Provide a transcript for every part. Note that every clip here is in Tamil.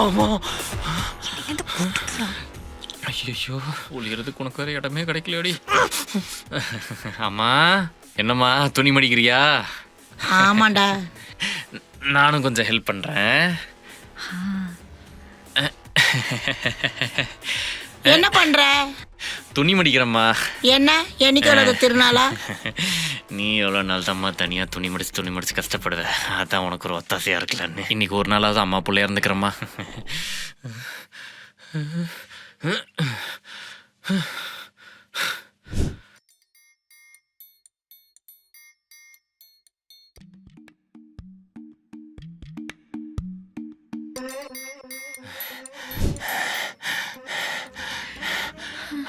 ஆமா. ஐயோ, ஒளியறதுக்கு உனக்கு வேற இடமே கிடைக்கலையோடி. அம்மா, என்னம்மா துணி மடிக்கிறியா? ஆமாண்டா. நானும் கொஞ்சம் ஹெல்ப் பண்றேன். என்ன பண்ற? துணி மடிக்கிறம்மா. என்ன என்னைக்கு திருநாளா? நீ எவ்வளோ நாள் தான்மா தனியாக துணி மடிச்சு கஷ்டப்படுவ. அதான் உனக்கு ஒரு ஒத்தாசையாக இருக்கலான்னு இன்னைக்கு ஒரு நாளாவது அம்மா பிள்ளையா இருந்துக்கிறம்மா.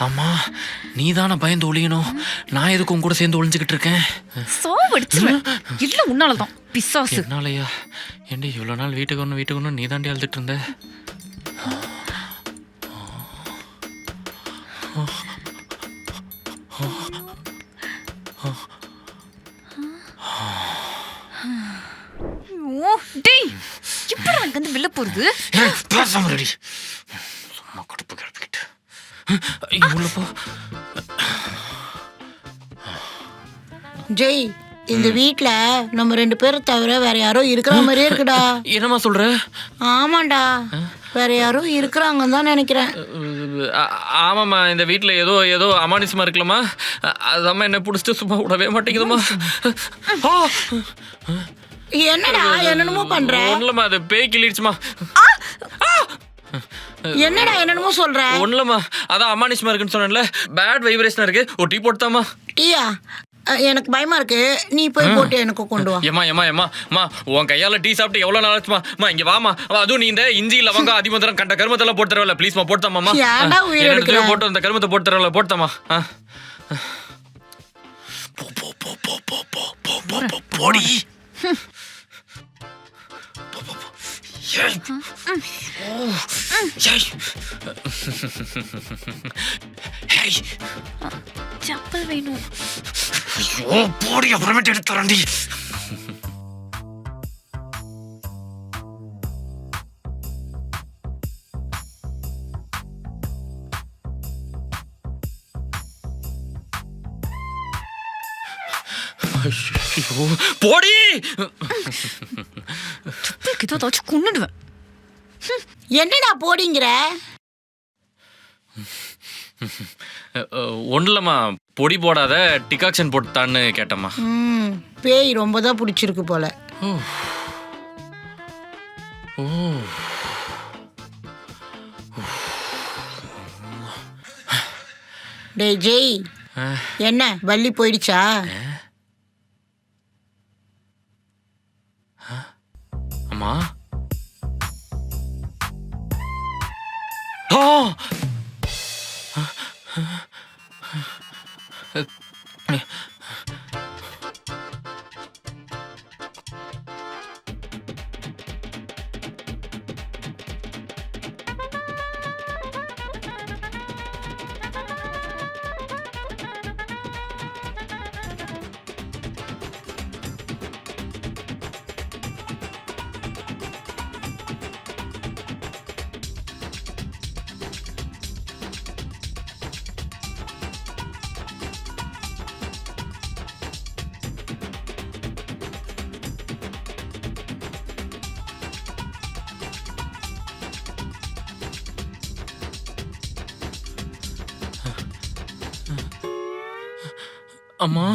அம்மா, நீ தானே பயந்து ஒளியணும். நான் எதுக்கு உன் கூட சேர்ந்து ஒளிஞ்சுக்கிட்டு இருக்கேன்? இல்ல உன்னாலதான் பிசாசு. என்னாலயா? ஏண்டி இவ்வளோ நாள் வீட்டுக்கு ஒன்று நீ தாண்டி அழுதுட்டு இருந்த? எப்படி எனக்கு வந்து வெளில போறது? பேசாம ரெடி. சும்மா கடுப்பு கிளப்பிக்கிட்டு உள்ள போ. ஜெய், இந்த வீட்ல நம்ம 2 பேரை தவிர வேற யாரோ இருக்கிற மாதிரியே இருக்குடா. என்னம்மா சொல்ற? ஆமாண்டா, வேற யாரோ இருக்கிறாங்கன்னு தான் நினைக்கிறேன். ஆமாம்மா, இந்த வீட்டில் ஏதோ அமானுஷமா இருக்கலாமா? அதாம்மா என்ன பிடிச்சிட்டு சும்மா விடவே மாட்டேங்குதுமா. என்னடா என்னென்னமோ பண்ற? ஒண்ணுலம்மா, அது பேய் கிள்ளிடுச்சுமா. என்னடா என்னென்னமோ சொல்ற? ஒண்ணுலம்மா, அதான் அமானுஷமா இருக்குன்னு சொன்னேன்ல, பேட் வைப்ரேஷனா இருக்கு. ஒரு டீ போட்டுதாம்மா. டீயா? எனக்கு பயமா இருக்கு, நீ போய் போட்டு எனக்கு கொண்டு வா. ஏமா உன் கையால டீ சாப்பிட்டு எவ்வளவு நாள் ஆச்சுமா? இங்க வாமா. அதுவும் நீ இந்த இஞ்சி லவங்க அதிமந்திரம் கண்ட கருமத்தெல்லாம் போட்டு தரல. ப்ளீஸ்மா போட்டுதாம்மா. ஏன்டா உயிர் எடுக்கிற? போட்டு அந்த கருமத்தை போட்டு தரல. போட்டுதாம்மா. போடி. செப்பல் வேணும். போடி, அப்புறமேட்டு எடுத்து தரண்டி. போடி. ஏதாச்சும் கொன்னுடுவேன். என்னடா போடிங்கிற? ஒன்றுலம்மா, பொடி போடாத டிகாக்ஷன் போட்டுத்தான்னு கேட்டம்மா. பேய் ரொம்ப தான் பிடிச்சிருக்கு போல. டேய் ஜெய், என்ன வள்ளி போயிடுச்சா? அம்மா. அம்மா.